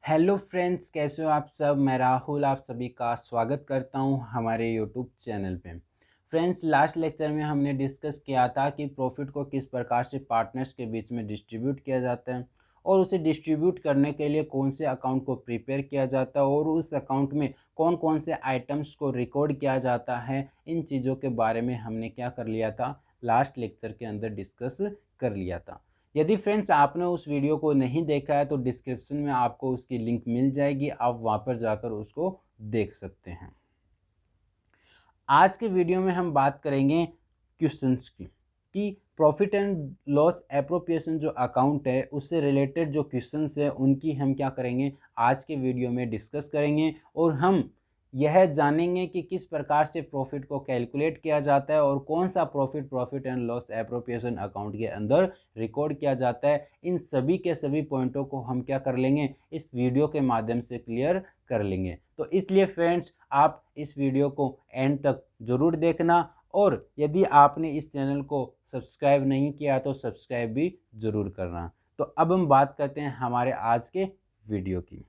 Hello friends, कैसे हो आप सब। मैं राहुल आप सभी का स्वागत करता हूं हमारे यूट्यूब चैनल पे। फ्रेंड्स, लास्ट लेक्चर में हमने डिस्कस किया था कि प्रॉफिट को किस प्रकार से पार्टनर्स के बीच में डिस्ट्रीब्यूट किया जाता है और उसे डिस्ट्रीब्यूट करने के लिए कौन से अकाउंट को प्रिपेयर किया जाता है और उस अकाउंट में कौन कौन से आइटम्स को रिकॉर्ड किया जाता है। इन चीज़ों के बारे में हमने क्या कर लिया था, लास्ट लेक्चर के अंदर डिस्कस कर लिया था। यदि फ्रेंड्स आपने उस वीडियो को नहीं देखा है तो डिस्क्रिप्शन में आपको उसकी लिंक मिल जाएगी, आप वहाँ पर जाकर उसको देख सकते हैं। आज के वीडियो में हम बात करेंगे क्वेश्चंस की कि प्रॉफिट एंड लॉस एप्रोप्रिएशन जो अकाउंट है उससे रिलेटेड जो क्वेश्चंस है उनकी हम क्या करेंगे, आज के वीडियो में डिस्कस करेंगे और हम यह जानेंगे कि किस प्रकार से प्रॉफिट को कैलकुलेट किया जाता है और कौन सा profit and loss appropriation account के अंदर रिकॉर्ड किया जाता है। इन सभी के सभी पॉइंटों को हम क्या कर लेंगे, इस वीडियो के माध्यम से क्लियर कर लेंगे। तो इसलिए फ्रेंड्स, आप इस वीडियो को एंड तक ज़रूर देखना और यदि आपने इस चैनल को सब्सक्राइब नहीं किया तो सब्सक्राइब भी ज़रूर करना। तो अब हम बात करते हैं हमारे आज के वीडियो की।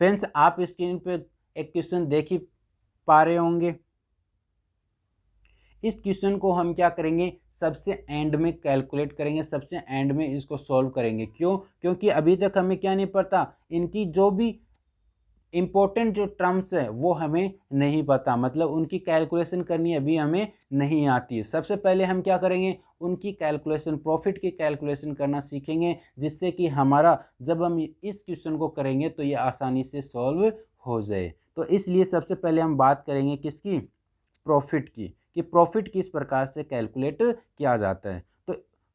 फ्रेंड्स, आप स्क्रीन पे एक क्वेश्चन देख ही पा रहे होंगे। इस क्वेश्चन को हम क्या करेंगे, सबसे एंड में कैलकुलेट करेंगे, सबसे एंड में इसको सॉल्व करेंगे। क्यों? क्योंकि अभी तक हमें क्या नहीं पता, इनकी जो भी इम्पोर्टेंट जो टर्म्स है वो हमें नहीं पता, मतलब उनकी कैलकुलेशन करनी अभी हमें नहीं आती है। सबसे पहले हम क्या करेंगे, उनकी कैलकुलेशन, प्रॉफिट की कैलकुलेशन करना सीखेंगे, जिससे कि हमारा जब हम इस क्वेश्चन को करेंगे तो ये आसानी से सॉल्व हो जाए। तो इसलिए सबसे पहले हम बात करेंगे किसकी, प्रॉफिट की, कि प्रॉफिट किस प्रकार से कैलकुलेट किया जाता है। तो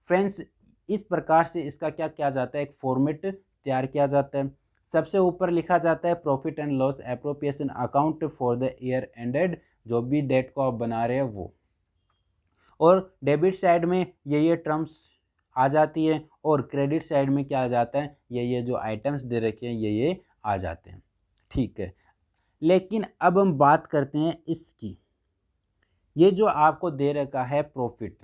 फ्रेंड्स, इस प्रकार से इसका क्या किया जाता है, एक फॉर्मेट तैयार किया जाता है। सबसे ऊपर लिखा जाता है profit and loss appropriation account for the year ended, जो भी डेट को आप बना रहे हैं वो, और डेबिट साइड में ये टर्म्स आ जाती है और क्रेडिट साइड में क्या आ जाता है, ये जो आइटम्स दे रखे हैं ये आ जाते हैं। ठीक है, लेकिन अब हम बात करते हैं इसकी, ये जो आपको दे रखा है प्रॉफिट।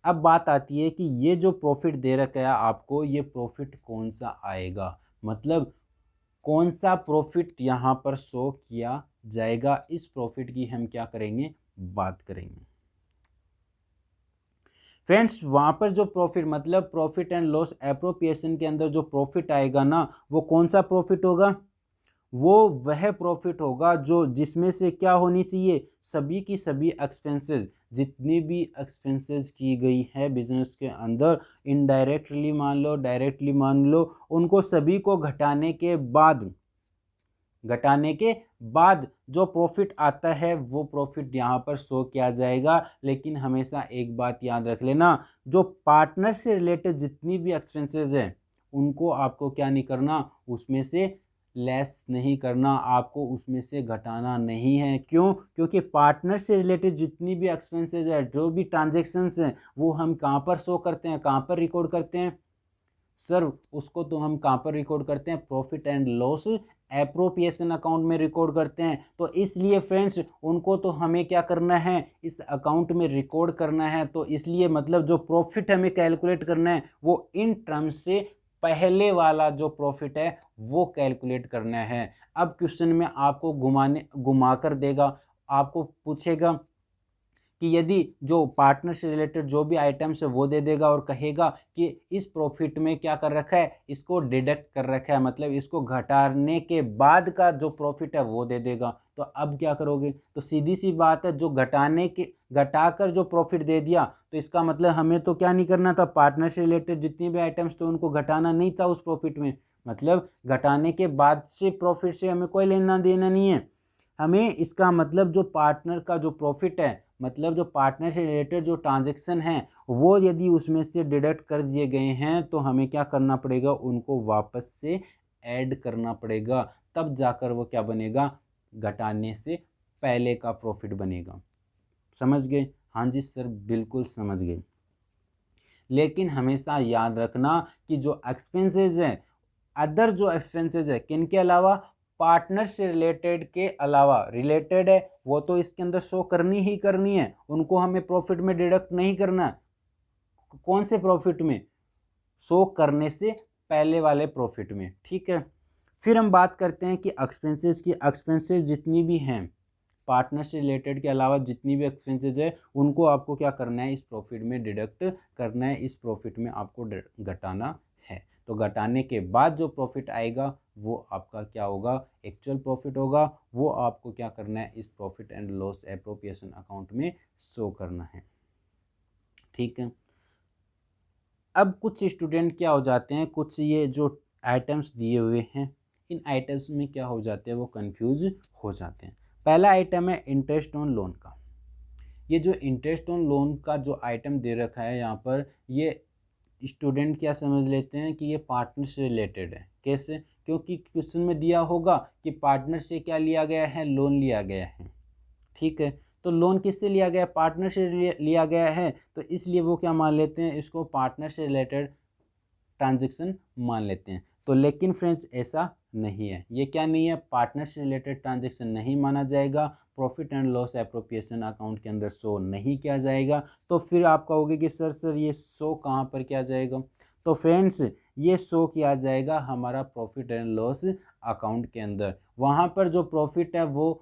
अब बात आती है कि ये जो प्रॉफिट दे रखा है आपको, ये प्रॉफिट कौन सा आएगा, मतलब कौन सा प्रॉफिट यहाँ पर शो किया जाएगा। इस प्रॉफिट की हम क्या करेंगे, बात करेंगे। फ्रेंड्स, वहाँ पर जो प्रॉफिट, मतलब प्रॉफिट एंड लॉस एप्रोप्रिएशन के अंदर जो प्रॉफिट आएगा ना, वो कौन सा प्रॉफिट होगा, वो वह प्रॉफिट होगा जो जिसमें से क्या होनी चाहिए, सभी की सभी एक्सपेंसेस, जितनी भी एक्सपेंसेस की गई है बिजनेस के अंदर, इनडायरेक्टली मान लो, डायरेक्टली मान लो, उनको सभी को घटाने के बाद जो प्रॉफिट आता है वो प्रॉफिट यहाँ पर शो किया जाएगा। लेकिन हमेशा एक बात याद रख लेना, जो पार्टनर से रिलेटेड जितनी भी एक्सपेंसेस हैं उनको आपको क्या नहीं करना, उसमें से लेस नहीं करना, आपको उसमें से घटाना नहीं है। क्यों? क्योंकि पार्टनर से रिलेटेड जितनी भी एक्सपेंसेस है, जो भी ट्रांजेक्शन्स हैं, वो हम कहाँ पर शो करते हैं, कहाँ पर रिकॉर्ड करते हैं सर, उसको तो हम कहाँ पर रिकॉर्ड करते हैं, profit and loss appropriation account में रिकॉर्ड करते हैं। तो इसलिए फ्रेंड्स, उनको तो हमें क्या करना है, इस अकाउंट में रिकॉर्ड करना है। तो इसलिए मतलब जो प्रॉफिट हमें कैलकुलेट करना है वो इन टर्म्स से पहले वाला जो प्रॉफिट है वो कैलकुलेट करना है। अब क्वेश्चन में आपको घुमा कर देगा, आपको पूछेगा कि यदि जो पार्टनर से रिलेटेड जो भी आइटम्स है वो दे देगा और कहेगा कि इस प्रॉफिट में क्या कर रखा है, इसको डिडक्ट कर रखा है, मतलब इसको घटाने के बाद का जो प्रॉफिट है वो दे देगा। तो अब क्या करोगे, तो सीधी सी बात है, जो घटाकर जो प्रॉफिट दे दिया, तो इसका मतलब हमें तो क्या नहीं करना था, पार्टनर से रिलेटेड जितनी भी आइटम्स थे उनको घटाना नहीं था उस प्रॉफिट में, मतलब घटाने के बाद से प्रॉफिट से हमें कोई लेना देना नहीं है। हमें इसका मतलब जो पार्टनर का जो प्रॉफिट है, मतलब जो पार्टनर से रिलेटेड जो ट्रांजैक्शन हैं वो यदि उसमें से डिडक्ट कर दिए गए हैं तो हमें क्या करना पड़ेगा, उनको वापस से ऐड करना पड़ेगा, तब जाकर वो क्या बनेगा, घटाने से पहले का प्रॉफिट बनेगा। समझ गए? हाँ जी सर, बिल्कुल समझ गए। लेकिन हमेशा याद रखना कि जो एक्सपेंसेस हैं, अदर जो एक्सपेंसेस है, किन के अलावा, पार्टनर से रिलेटेड के अलावा, रिलेटेड है वो तो इसके अंदर शो करनी ही करनी है, उनको हमें प्रॉफिट में डिडक्ट नहीं करना। कौन से प्रॉफिट में, शो करने से पहले वाले प्रॉफिट में, ठीक है। फिर हम बात करते हैं कि एक्सपेंसेस की। एक्सपेंसेस जितनी भी हैं पार्टनर से रिलेटेड के अलावा जितनी भी एक्सपेंसेस है उनको आपको क्या करना है, इस प्रॉफिट में डिडक्ट करना है, इस प्रॉफिट में आपको घटाना है। तो घटाने के बाद जो प्रॉफिट आएगा वो आपका क्या होगा, एक्चुअल प्रॉफिट होगा। वो आपको क्या करना है, इस profit and loss appropriation account में शो करना है, ठीक है। अब कुछ स्टूडेंट क्या हो जाते हैं, कुछ ये जो आइटम्स दिए हुए हैं इन आइटम्स में क्या हो जाते हैं, वो कंफ्यूज हो जाते हैं। पहला आइटम है इंटरेस्ट ऑन लोन का। ये जो इंटरेस्ट ऑन लोन का जो आइटम दे रखा है यहाँ पर, ये स्टूडेंट क्या समझ लेते हैं कि ये पार्टनर से रिलेटेड है। कैसे, क्योंकि क्वेश्चन में दिया होगा कि पार्टनर से क्या लिया गया है, लोन लिया गया है, ठीक है। तो लोन किससे लिया गया है, पार्टनर से लिया गया है, तो इसलिए वो क्या मान लेते हैं, इसको पार्टनर से रिलेटेड ट्रांजैक्शन मान लेते हैं। तो लेकिन फ्रेंड्स ऐसा नहीं है, ये क्या नहीं है, पार्टनर से रिलेटेड ट्रांजैक्शन नहीं माना जाएगा, profit and loss appropriation account के अंदर शो नहीं किया जाएगा। तो फिर आप कहोगे कि सर ये शो कहाँ पर किया जाएगा, तो फ्रेंड्स ये शो किया जाएगा हमारा प्रॉफिट एंड लॉस अकाउंट के अंदर। वहाँ पर जो प्रॉफिट है वो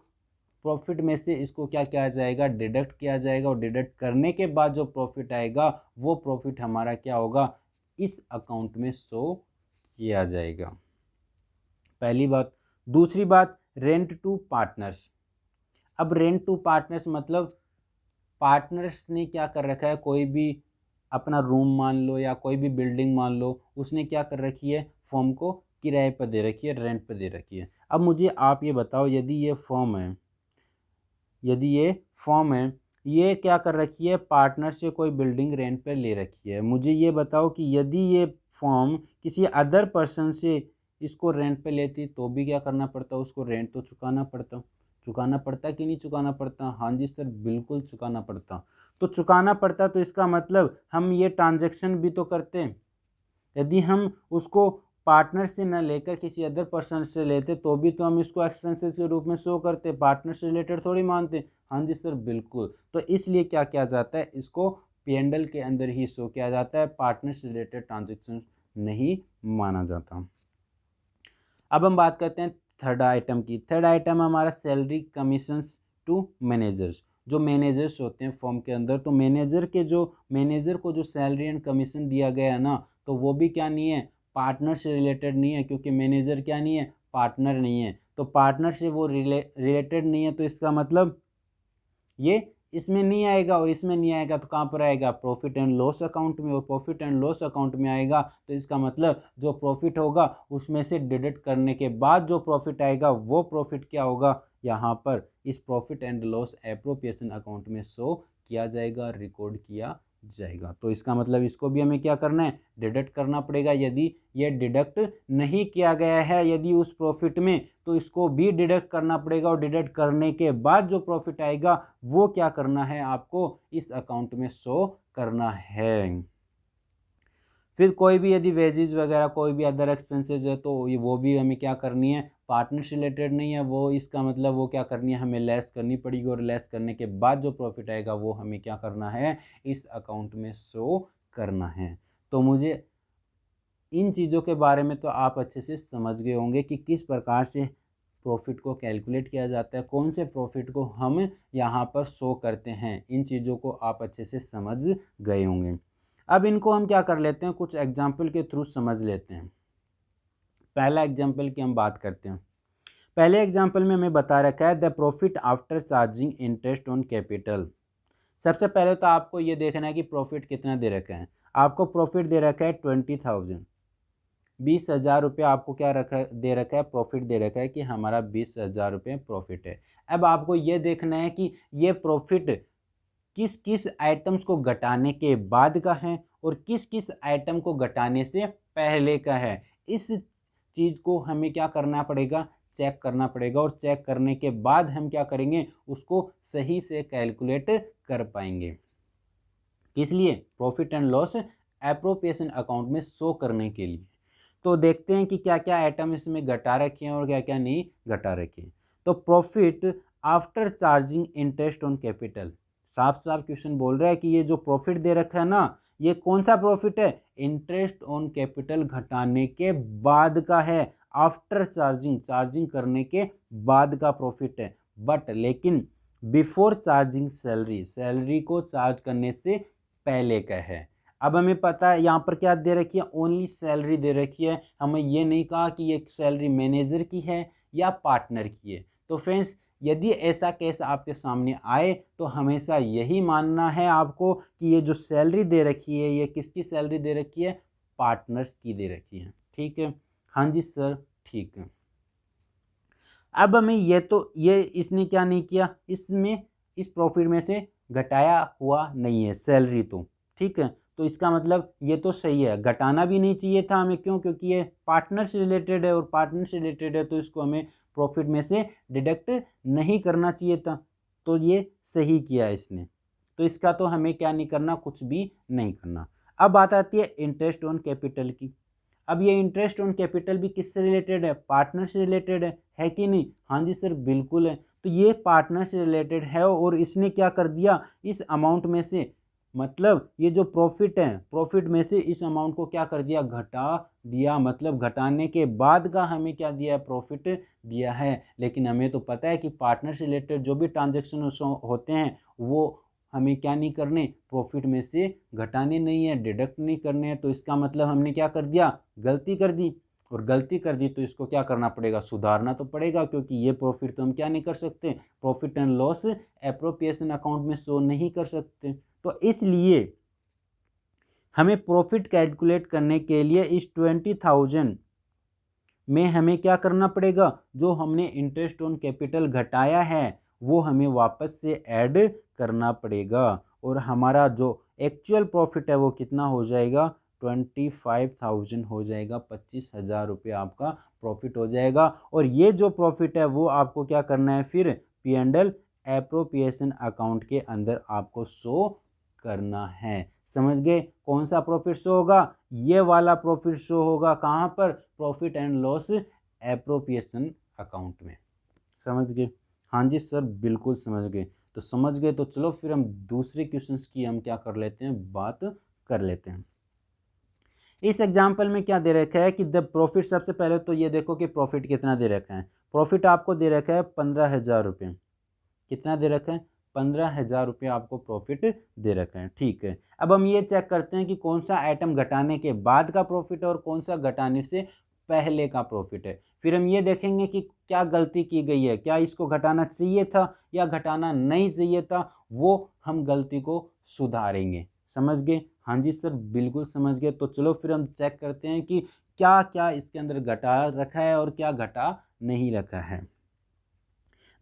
प्रॉफिट में से इसको क्या किया जाएगा, डिडक्ट किया जाएगा, और डिडक्ट करने के बाद जो प्रॉफिट आएगा वो प्रॉफिट हमारा क्या होगा, इस अकाउंट में शो किया जाएगा। पहली बात। दूसरी बात, रेंट टू पार्टनर्स। अब रेंट टू पार्टनर्स मतलब पार्टनर्स ने क्या कर रखा है, कोई भी अपना रूम मान लो या कोई भी बिल्डिंग मान लो, उसने क्या कर रखी है, फर्म को किराए पर दे रखी है, रेंट पर दे रखी है। अब मुझे आप ये बताओ, यदि ये फर्म है, यदि ये फर्म है, ये क्या कर रखी है, पार्टनर से कोई बिल्डिंग रेंट पे ले रखी है, मुझे ये बताओ कि यदि ये फर्म किसी अदर पर्सन से इसको रेंट पे लेती तो भी क्या करना पड़ता, उसको रेंट तो चुकाना पड़ता कि नहीं चुकाना पड़ता। हाँ जी सर, बिल्कुल चुकाना पड़ता। तो चुकाना पड़ता तो इसका मतलब हम ये ट्रांजैक्शन भी तो करते हैं। यदि हम उसको पार्टनर से न लेकर किसी अदर पर्सन से लेते तो भी तो हम इसको एक्सपेंसेस के रूप में शो करते, पार्टनर से रिलेटेड थोड़ी मानते। हाँ जी सर, बिल्कुल। तो इसलिए क्या किया जाता है, इसको P&L के अंदर ही शो किया जाता है, पार्टनर से रिलेटेड ट्रांजेक्शन नहीं माना जाता। अब हम बात करते हैं थर्ड आइटम की। थर्ड आइटम हमारा सैलरी कमीशंस टू मैनेजर्स। जो मैनेजर्स होते हैं फर्म के अंदर, तो मैनेजर को जो सैलरी एंड कमीशन दिया गया है ना, तो वो भी क्या नहीं है, पार्टनर से रिलेटेड नहीं है, क्योंकि मैनेजर क्या नहीं है, पार्टनर नहीं है। तो पार्टनर से वो रिलेटेड नहीं है, तो इसका मतलब ये इसमें नहीं आएगा और इसमें नहीं आएगा, तो कहाँ पर आएगा, प्रॉफिट एंड लॉस अकाउंट में। और प्रॉफिट एंड लॉस अकाउंट में आएगा तो इसका मतलब जो प्रॉफिट होगा उसमें से डिडक्ट करने के बाद जो प्रॉफिट आएगा वो प्रॉफिट क्या होगा, यहाँ पर इस profit and loss appropriation account में शो किया जाएगा, रिकॉर्ड किया जाएगा। तो इसका मतलब इसको भी हमें क्या करना है, डिडक्ट करना पड़ेगा। यदि ये डिडक्ट नहीं किया गया है यदि उस प्रॉफिट में, तो इसको भी डिडक्ट करना पड़ेगा, और डिडक्ट करने के बाद जो प्रॉफिट आएगा वो क्या करना है, आपको इस अकाउंट में शो करना है। फिर कोई भी यदि वेजेस वगैरह कोई भी अदर एक्सपेंसेस है तो वो भी हमें क्या करनी है, पार्टनर से रिलेटेड नहीं है वो, इसका मतलब वो क्या करनी है, हमें लेस करनी पड़ेगी, और लेस करने के बाद जो प्रॉफिट आएगा वो हमें क्या करना है, इस अकाउंट में शो करना है। तो मुझे इन चीज़ों के बारे में तो आप अच्छे से समझ गए होंगे कि किस प्रकार से प्रॉफिट को कैलकुलेट किया जाता है, कौन से प्रॉफिट को हम यहाँ पर शो करते हैं। इन चीज़ों को आप अच्छे से समझ गए होंगे। अब इनको हम क्या कर लेते हैं, कुछ एग्जाम्पल के थ्रू समझ लेते हैं। पहला एग्जाम्पल की हम बात करते हैं। पहले एग्जाम्पल में हमें बता रखा है the profit after charging interest on capital. सबसे पहले तो आपको ये देखना है कि प्रॉफिट कितना दे रखा है। आपको प्रॉफिट दे रखा है 20,000, 20,000 रुपये आपको क्या दे रखा है, प्रॉफिट दे रखा है कि हमारा 20,000 रुपये प्रॉफिट है। अब आपको ये देखना है कि ये प्रॉफिट किस किस आइटम्स को घटाने के बाद का है और किस किस आइटम को घटाने से पहले का है। इस चीज़ को हमें क्या करना पड़ेगा, चेक करना पड़ेगा, और चेक करने के बाद हम क्या करेंगे, उसको सही से कैलकुलेट कर पाएंगे। किस लिए, profit and loss appropriation account में शो करने के लिए। तो देखते हैं कि क्या क्या आइटम इसमें घटा रखे हैं और क्या क्या नहीं घटा रखे हैं। तो profit after charging interest on capital, साफ साफ क्वेश्चन बोल रहा है कि ये जो प्रॉफिट दे रखा है ना, ये कौन सा प्रॉफिट है? इंटरेस्ट ऑन कैपिटल घटाने के बाद का है, आफ्टर चार्जिंग, चार्जिंग करने के बाद का प्रॉफिट है। बट लेकिन बिफोर चार्जिंग सैलरी, सैलरी को चार्ज करने से पहले का है। अब हमें पता है यहाँ पर क्या दे रखी है, ओनली सैलरी दे रखी है, हमें ये नहीं कहा कि ये सैलरी मैनेजर की है या पार्टनर की है। तो फ्रेंड्स यदि ऐसा केस आपके सामने आए तो हमेशा यही मानना है आपको कि ये जो सैलरी दे रखी है ये किसकी सैलरी दे रखी है? पार्टनर्स की दे रखी है। ठीक है, हाँ जी सर, ठीक है। अब हमें ये इसने क्या नहीं किया, इसमें इस प्रॉफिट में से घटाया हुआ नहीं है सैलरी तो, ठीक है। तो इसका मतलब ये तो सही है, घटाना भी नहीं चाहिए था हमें, क्यों? क्योंकि ये पार्टनर से रिलेटेड है और पार्टनर से रिलेटेड है तो इसको हमें प्रॉफिट में से डिडक्ट नहीं करना चाहिए था। तो ये सही किया इसने, तो इसका तो हमें क्या नहीं करना, कुछ भी नहीं करना। अब बात आती है इंटरेस्ट ऑन कैपिटल की। अब ये इंटरेस्ट ऑन कैपिटल भी किससे रिलेटेड है? पार्टनर से रिलेटेड है कि नहीं? हाँ जी सर, बिल्कुल है। तो ये पार्टनर से रिलेटेड है और इसने क्या कर दिया, इस अमाउंट में से, मतलब ये जो प्रॉफिट है, प्रॉफिट में से इस अमाउंट को क्या कर दिया, घटा दिया। मतलब घटाने के बाद का हमें क्या दिया है, प्रॉफिट दिया है। लेकिन हमें तो पता है कि पार्टनर से रिलेटेड जो भी ट्रांजेक्शन होते हैं वो हमें क्या नहीं करने, प्रॉफिट में से घटाने नहीं है, डिडक्ट नहीं करने हैं। तो इसका मतलब हमने क्या कर दिया, गलती कर दी। और गलती कर दी तो इसको क्या करना पड़ेगा, सुधारना तो पड़ेगा, क्योंकि ये प्रॉफिट तो हम क्या नहीं कर सकते, profit and loss appropriation account में शो नहीं कर सकते। तो इसलिए हमें प्रॉफिट कैलकुलेट करने के लिए इस 20,000 में हमें क्या करना पड़ेगा, जो हमने इंटरेस्ट ऑन कैपिटल घटाया है वो हमें वापस से ऐड करना पड़ेगा। और हमारा जो एक्चुअल प्रॉफिट है वो कितना हो जाएगा, 25,000 हो जाएगा, 25,000 रुपये आपका प्रॉफिट हो जाएगा। और ये जो प्रॉफिट है वो आपको क्या करना है, फिर P and L appropriation account के अंदर आपको शो करना है। समझ गए? कौन सा प्रॉफिट शो होगा, ये वाला प्रॉफिट शो होगा कहाँ पर, profit and loss appropriation account में। समझ गए? हाँ जी सर, बिल्कुल समझ गए। तो समझ गए तो चलो फिर हम दूसरे क्वेश्चंस की हम क्या कर लेते हैं, बात कर लेते हैं। इस एग्जाम्पल में क्या दे रखा है कि द प्रॉफिट, सबसे पहले तो ये देखो कि प्रॉफिट कितना दे रखा है। प्रॉफिट आपको दे रखा है 15,000 रुपये। कितना दे रखा है, 15,000 रुपये आपको प्रॉफिट दे रखा है। ठीक है, अब हम ये चेक करते हैं कि कौन सा आइटम घटाने के बाद का प्रॉफिट है और कौन सा घटाने से पहले का प्रॉफिट है। फिर हम ये देखेंगे कि क्या गलती की गई है, क्या इसको घटाना चाहिए था या घटाना नहीं चाहिए था, वो हम गलती को सुधारेंगे। समझ गए? हाँ जी सर, बिल्कुल समझ गए। तो चलो फिर हम चेक करते हैं कि क्या क्या इसके अंदर घटा रखा है और क्या घटा नहीं रखा है।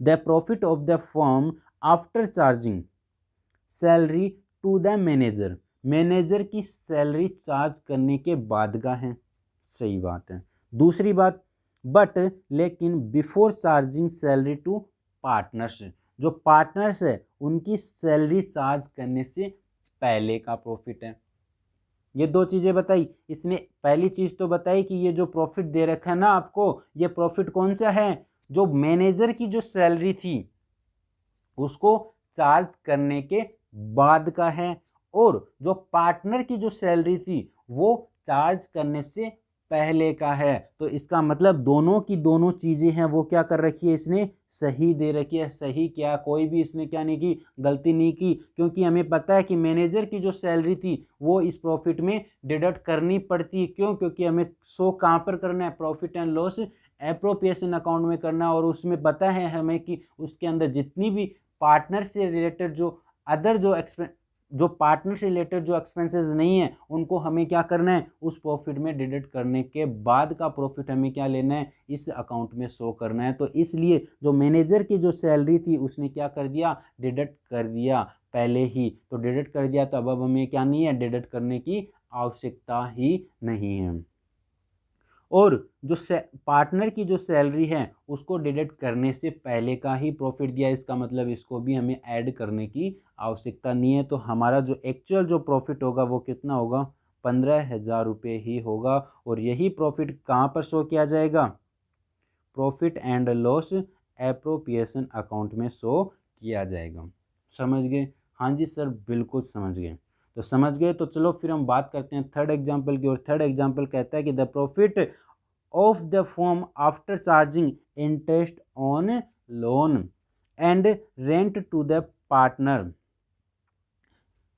The profit of the firm after charging salary to the manager, manager की सैलरी चार्ज करने के बाद का है। सही बात है। दूसरी बात, बट लेकिन before charging salary to partners, जो पार्टनर्स है उनकी सैलरी चार्ज करने से पहले का प्रॉफिट है। ये दो चीज़ें बताई इसने। पहली चीज़ तो बताई कि ये जो प्रॉफिट दे रखा है ना आपको, ये प्रॉफिट कौन सा है, जो मैनेजर की जो सैलरी थी उसको चार्ज करने के बाद का है। और जो पार्टनर की जो सैलरी थी वो चार्ज करने से पहले का है। तो इसका मतलब दोनों की दोनों चीज़ें हैं वो क्या कर रखी है, इसने सही दे रखी है। सही क्या, कोई भी इसने क्या नहीं की, गलती नहीं की। क्योंकि हमें पता है कि मैनेजर की जो सैलरी थी वो इस प्रॉफिट में डिडक्ट करनी पड़ती है। क्यों? क्योंकि हमें शो कहाँ पर करना है, profit and loss appropriation account में करना है। और उसमें पता है हमें कि उसके अंदर जितनी भी पार्टनर से रिलेटेड जो अदर जो पार्टनर से रिलेटेड जो एक्सपेंसेस नहीं है उनको हमें क्या करना है, उस प्रॉफिट में डिडक्ट करने के बाद का प्रॉफिट हमें क्या लेना है, इस अकाउंट में शो करना है। तो इसलिए जो मैनेजर की जो सैलरी थी उसने क्या कर दिया, डिडक्ट कर दिया पहले ही। तो डिडक्ट कर दिया तो अब हमें क्या नहीं है, डिडक्ट करने की आवश्यकता ही नहीं है। और जो पार्टनर की जो सैलरी है उसको डिडक्ट करने से पहले का ही प्रॉफिट दिया, इसका मतलब इसको भी हमें ऐड करने की आवश्यकता नहीं है। तो हमारा जो एक्चुअल जो प्रॉफिट होगा वो कितना होगा, 15,000 रुपये ही होगा। और यही प्रॉफिट कहाँ पर शो किया जाएगा, profit and loss appropriation account में शो किया जाएगा। समझ गए? हाँ जी सर, बिल्कुल समझ गए। तो समझ गए। तो चलो फिर हम बात करते हैं थर्ड एग्जाम्पल की। और थर्ड एग्जाम्पल कहता है कि the profit of the firm after charging interest on loan and rent to the partner.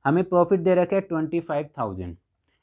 हमें प्रॉफिट दे रखा है 25,000।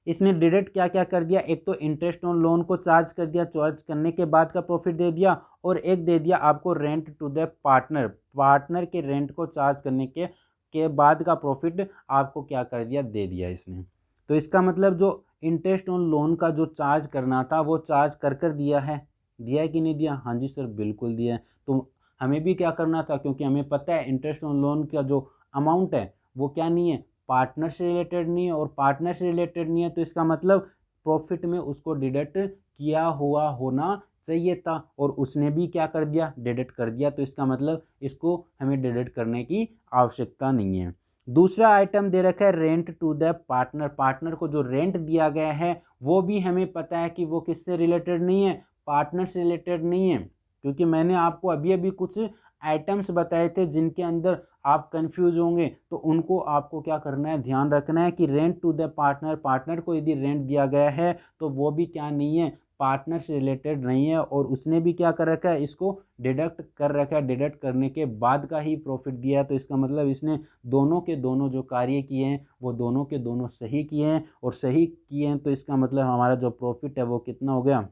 इसने डायरेक्ट क्या क्या कर दिया, एक तो इंटरेस्ट ऑन लोन को चार्ज कर दिया, चार्ज करने के बाद का प्रॉफिट दे दिया, और एक दे दिया आपको rent to the partner, partner के रेंट को चार्ज करने के बाद का प्रॉफिट आपको क्या कर दिया, दे दिया इसने। तो इसका मतलब जो इंटरेस्ट ऑन लोन का जो चार्ज करना था वो चार्ज कर दिया है कि नहीं दिया? हाँ जी सर, बिल्कुल दिया है। तो हमें भी क्या करना था, क्योंकि हमें पता है इंटरेस्ट ऑन लोन का जो अमाउंट है वो क्या नहीं है, पार्टनर से रिलेटेड नहीं है, और पार्टनर से रिलेटेड नहीं है तो इसका मतलब प्रॉफिट में उसको डिडक्ट किया हुआ होना चाहिए था, और उसने भी क्या कर दिया, डिडक्ट कर दिया। तो इसका मतलब इसको हमें डिडक्ट करने की आवश्यकता नहीं है। दूसरा आइटम दे रखा है rent to the partner. Partner को जो रेंट दिया गया है वो भी हमें पता है कि वो किससे रिलेटेड नहीं है, पार्टनर से रिलेटेड नहीं है, क्योंकि मैंने आपको अभी अभी कुछ आइटम्स बताए थे जिनके अंदर आप कंफ्यूज होंगे। तो उनको आपको क्या करना है, ध्यान रखना है कि rent to the partner, partner को यदि रेंट दिया गया है तो वो भी क्या नहीं है, पार्टनर से रिलेटेड नहीं है, और उसने भी क्या कर रखा है, इसको डिडक्ट कर रखा है, डिडक्ट करने के बाद का ही प्रॉफिट दिया है। तो इसका मतलब इसने दोनों के दोनों जो कार्य किए हैं वो दोनों के दोनों सही किए हैं, और सही किए हैं तो इसका मतलब हमारा जो प्रॉफिट है वो कितना हो गया,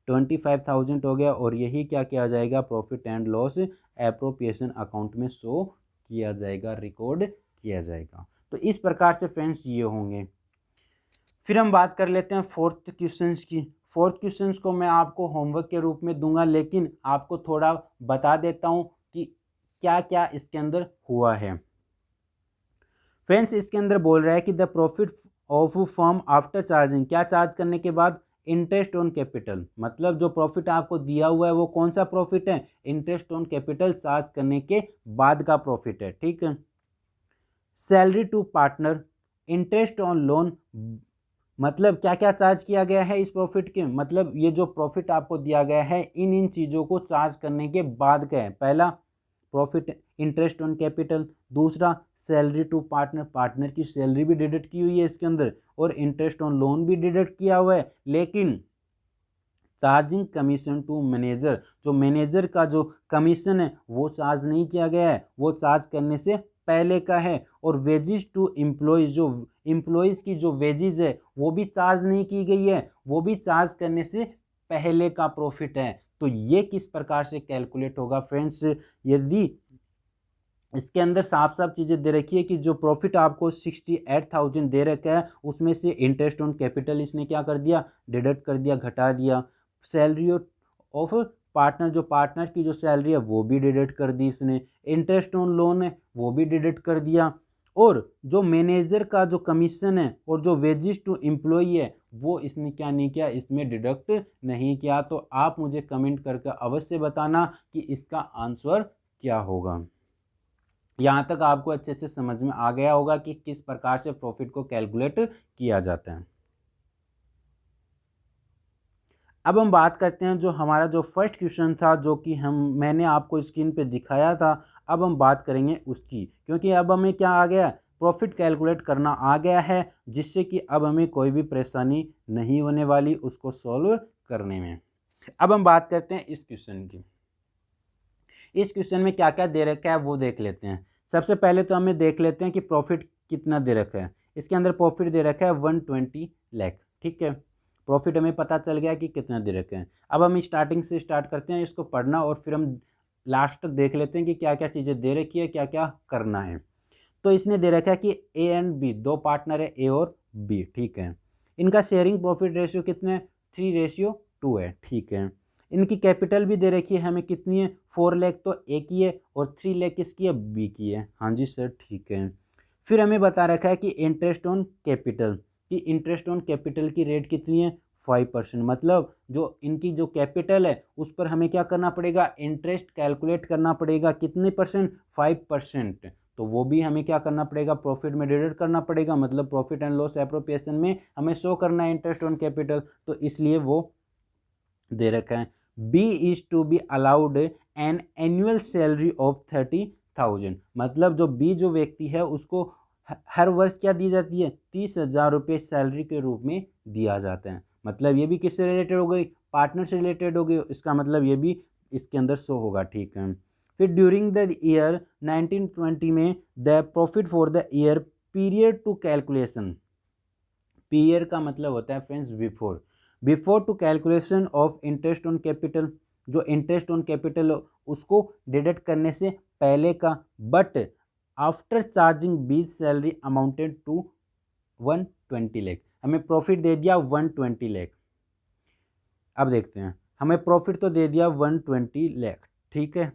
25,000 हो गया। और यही क्या किया जाएगा, profit and loss appropriation account में शो किया जाएगा, रिकॉर्ड किया जाएगा। तो इस प्रकार से फ्रेंड्स ये होंगे। फिर हम बात कर लेते हैं फोर्थ क्वेश्चंस की। फोर्थ क्वेश्चंस को मैं आपको होमवर्क के रूप में दूंगा, लेकिन आपको थोड़ा बता देता हूं कि क्या क्या इसके अंदर हुआ है। फ्रेंड्स इसके अंदर बोल रहा है कि the profit of firm after charging, क्या चार्ज करने के बाद, इंटरेस्ट ऑन कैपिटल। मतलब जो प्रॉफिट आपको दिया हुआ है वो कौन सा प्रॉफिट है, इंटरेस्ट ऑन कैपिटल चार्ज करने के बाद का प्रॉफिट है, ठीक है। Salary to partner, interest on loan, मतलब क्या क्या चार्ज किया गया है इस प्रॉफिट के, मतलब ये जो प्रॉफिट आपको दिया गया है इन चीज़ों को चार्ज करने के बाद का है। पहला प्रॉफिट इंटरेस्ट ऑन कैपिटल, दूसरा सैलरी टू पार्टनर, पार्टनर की सैलरी भी डिडक्ट की हुई है इसके अंदर, और इंटरेस्ट ऑन लोन भी डिडक्ट किया हुआ है। लेकिन चार्जिंग कमीशन टू मैनेजर, जो मैनेजर का जो कमीशन है वो चार्ज नहीं किया गया है, वो चार्ज करने से पहले का है। और वेजिज टू एम्प्लॉयज़, जो एम्प्लॉयज़ की जो वेजिज है वो भी चार्ज नहीं की गई है, वो भी चार्ज करने से पहले का प्रॉफिट है। तो ये किस प्रकार से कैलकुलेट होगा फ्रेंड्स, यदि इसके अंदर साफ साफ चीज़ें दे रखी है कि जो प्रॉफिट आपको 68,000 दे रखा है उसमें से इंटरेस्ट ऑन कैपिटल इसने क्या कर दिया, डिडक्ट कर दिया, घटा दिया। सैलरी ऑफ पार्टनर, जो पार्टनर की जो सैलरी है वो भी डिडक्ट कर दी इसने। इंटरेस्ट ऑन लोन है वो भी डिडक्ट कर दिया, और जो मैनेजर का जो कमीशन है और जो वेजिज टू एम्प्लॉई है वो इसने क्या नहीं किया, इसमें डिडक्ट नहीं किया। तो आप मुझे कमेंट करके अवश्य बताना कि इसका आंसर क्या होगा। यहाँ तक आपको अच्छे से समझ में आ गया होगा कि किस प्रकार से प्रॉफिट को कैलकुलेट किया जाता है। अब हम बात करते हैं जो हमारा जो फर्स्ट क्वेश्चन था, जो कि मैंने आपको स्क्रीन पे दिखाया था। अब हम बात करेंगे उसकी, क्योंकि अब हमें क्या आ गया, प्रॉफिट कैलकुलेट करना आ गया है, जिससे कि अब हमें कोई भी परेशानी नहीं होने वाली उसको सॉल्व करने में। अब हम बात करते हैं इस क्वेश्चन की। इस क्वेश्चन में क्या क्या दे रखा है वो देख लेते हैं। सबसे पहले तो हमें देख लेते हैं कि प्रॉफिट कितना दे रखा है। इसके अंदर प्रॉफिट दे रखा है 120 लाख, ठीक है। प्रॉफिट हमें पता चल गया कि कितना दे रखे हैं। अब हम स्टार्टिंग से स्टार्ट करते हैं इसको पढ़ना, और फिर हम लास्ट तक देख लेते हैं कि क्या क्या चीज़ें दे रखी है, क्या क्या करना है। तो इसने दे रखा है कि ए एंड बी, दो पार्टनर है ए और बी, ठीक है। इनका शेयरिंग प्रॉफिट रेशियो कितने, 3:2 है, ठीक है। इनकी कैपिटल भी दे रखी है हमें, कितनी है, 4 लाख तो ए की है और 3 लाख किसकी है, बी की है। हाँ जी सर, ठीक है। फिर हमें बता रखा है कि इंटरेस्ट ऑन कैपिटल, कि इंटरेस्ट ऑन कैपिटल की रेट कितनी है, 5%। मतलब जो इनकी जो कैपिटल है उस पर हमें क्या करना पड़ेगा, इंटरेस्ट कैलकुलेट करना पड़ेगा, कितने परसेंट, 5%। तो वो भी हमें क्या करना पड़ेगा, प्रॉफिट में डिडक्ट करना पड़ेगा। मतलब प्रॉफिट एंड लॉस एप्रोप्रिएशन में हमें शो करना है इंटरेस्ट ऑन कैपिटल, तो इसलिए वो दे रखा है। B is to be allowed an annual salary of 30,000। मतलब जो बी जो व्यक्ति है उसको हर वर्ष क्या दी जाती है, 30,000 रुपये सैलरी के रूप में दिया जाता है। मतलब ये भी किससे रिलेटेड हो गई, पार्टनर से रिलेटेड हो गई, इसका मतलब ये भी इसके अंदर शो होगा, ठीक है। फिर ड्यूरिंग द ईयर 1920 में the profit for the year period to calculation, period का मतलब होता है friends before, before to calculation of interest on capital, जो इंटरेस्ट ऑन कैपिटल उसको डिडक्ट करने से पहले का, but after charging B's salary amounted to 120 lakh, हमें प्रॉफिट दे दिया 120 लाख। अब देखते हैं, हमें प्रॉफिट तो दे दिया 120 लाख, ठीक है,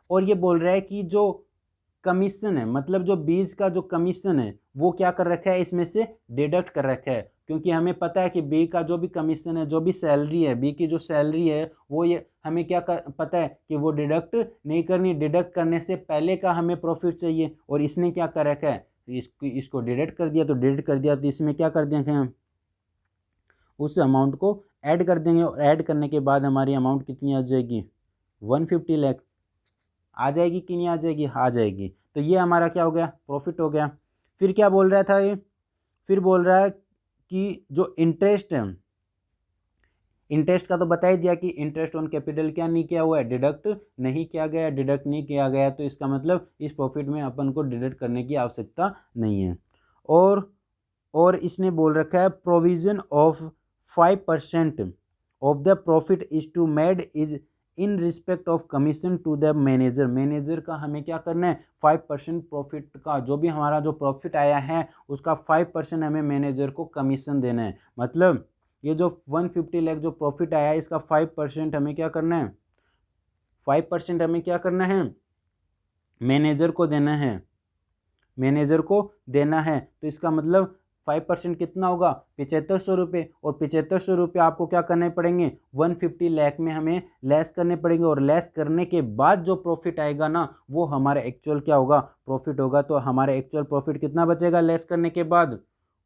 और ये बोल रहा है कि जो कमीशन है, मतलब जो बीज का जो कमीशन है वो क्या कर रखा है, इसमें से डिडक्ट कर रखा है, क्योंकि हमें पता है कि बी का जो भी कमीशन है, जो भी सैलरी है, बी की जो सैलरी है वो ये हमें क्या पता है कि वो डिडक्ट नहीं करनी, डिडक्ट करने से पहले का हमें प्रॉफिट चाहिए, और इसने क्या कर रखा है, इसको डिडक्ट कर दिया, तो डिडक्ट कर दिया तो इसमें क्या कर देंगे हम, उस अमाउंट को ऐड कर देंगे, और ऐड करने के बाद हमारी अमाउंट कितनी आ जाएगी, 150 लाख आ जाएगी कि नहीं आ जाएगी, आ जाएगी। तो ये हमारा क्या हो गया, प्रॉफिट हो गया। फिर क्या बोल रहा था ये, फिर बोल रहा है कि जो इंटरेस्ट है, इंटरेस्ट का तो बता ही दिया कि इंटरेस्ट ऑन कैपिटल क्या नहीं किया हुआ है, डिडक्ट नहीं किया गया, डिडक्ट नहीं किया गया, तो इसका मतलब इस प्रॉफिट में अपन को डिडक्ट करने की आवश्यकता नहीं है। और इसने बोल रखा है provision of 5% of the profit is to made is in respect of commission to the manager, manager का हमें क्या करना है, 5% प्रॉफिट का, जो भी हमारा जो प्रॉफिट आया है उसका 5% हमें मैनेजर को कमीशन देना है। मतलब ये जो 150 लाख जो प्रॉफिट आया है इसका 5% हमें क्या करना है, 5% हमें क्या करना है, मैनेजर को देना है, मैनेजर को देना है। तो इसका मतलब 5% कितना होगा, 7500 रुपये, और 7500 रुपये आपको क्या करने पड़ेंगे, 150 लाख में हमें लेस करने पड़ेंगे, और लेस करने के बाद जो प्रॉफिट आएगा ना वो हमारा एक्चुअल क्या होगा, प्रॉफिट होगा। तो हमारा एक्चुअल प्रॉफिट कितना बचेगा लेस करने के बाद,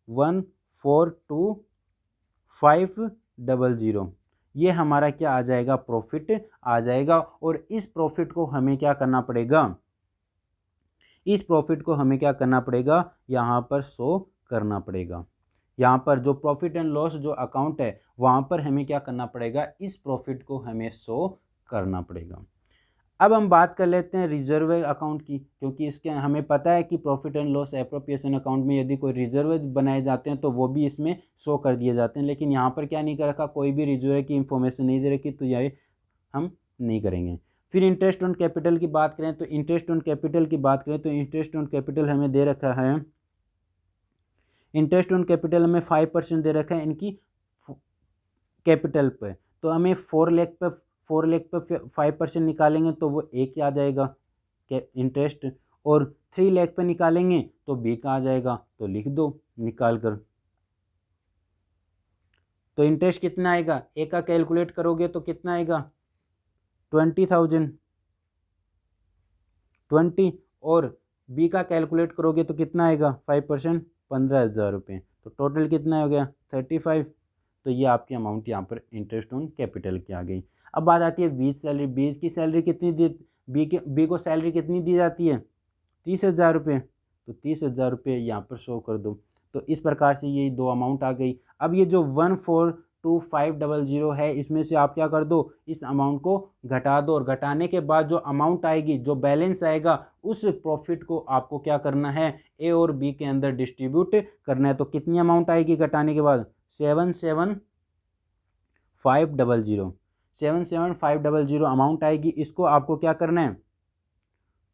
142,500, ये हमारा क्या आ जाएगा, प्रॉफिट आ जाएगा। और इस प्रॉफिट को हमें क्या करना पड़ेगा, इस प्रॉफिट को हमें क्या करना पड़ेगा, यहाँ पर शो करना पड़ेगा, यहाँ पर जो प्रॉफिट एंड लॉस जो अकाउंट है वहाँ पर हमें क्या करना पड़ेगा, इस प्रॉफिट को हमें शो करना पड़ेगा। अब हम बात कर लेते हैं रिजर्व अकाउंट की, क्योंकि इसके हमें पता है कि profit and loss appropriation account में यदि कोई रिजर्व बनाए जाते हैं तो वो भी इसमें शो कर दिए जाते हैं, लेकिन यहाँ पर क्या नहीं कर रखा, कोई भी रिजर्व की इंफॉर्मेशन नहीं दे रखी, तो ये हम नहीं करेंगे। फिर इंटरेस्ट ऑन कैपिटल की बात करें तो इंटरेस्ट ऑन कैपिटल की बात करें तो इंटरेस्ट ऑन कैपिटल हमें दे रखा है, इंटरेस्ट ऑन कैपिटल हमें 5% दे रखा है इनकी कैपिटल पे, तो हमें 4 लाख पे 5% निकालेंगे तो वो ए क्या आ जाएगा इंटरेस्ट, और 3 लाख पे निकालेंगे तो बी का आ जाएगा, तो लिख दो निकाल कर। तो इंटरेस्ट कितना आएगा, ए का कैलकुलेट करोगे तो कितना आएगा 20,000 20, और बी का कैलकुलेट करोगे तो कितना आएगा 5% 15,000 रुपये, तो टोटल कितना हो गया 35। तो ये आपकी अमाउंट यहाँ पर इंटरेस्ट ऑन कैपिटल की आ गई। अब बात आती है बीज सैलरी, बीज की सैलरी कितनी दी, बी को सैलरी कितनी दी जाती है 30,000 रुपये, तो 30,000 रुपये यहाँ पर शो कर दो। तो इस प्रकार से ये दो अमाउंट आ गई। अब ये जो 142,500 है इसमें से आप क्या कर दो, इस अमाउंट को घटा दो, और घटाने के बाद जो अमाउंट आएगी, जो बैलेंस आएगा, उस प्रॉफिट को आपको क्या करना है, ए और बी के अंदर डिस्ट्रीब्यूट करना है। तो कितनी अमाउंट आएगी घटाने के बाद 77,500, 77,500 अमाउंट आएगी। इसको आपको क्या करना है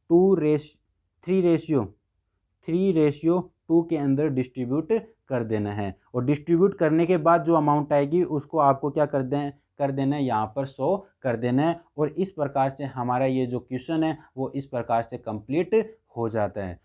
3:2 के अंदर डिस्ट्रीब्यूट कर देना है, और डिस्ट्रीब्यूट करने के बाद जो अमाउंट आएगी उसको आपको क्या कर देना है यहाँ पर शो कर देना है। और इस प्रकार से हमारा ये जो क्वेश्चन है वो इस प्रकार से कंप्लीट हो जाता है।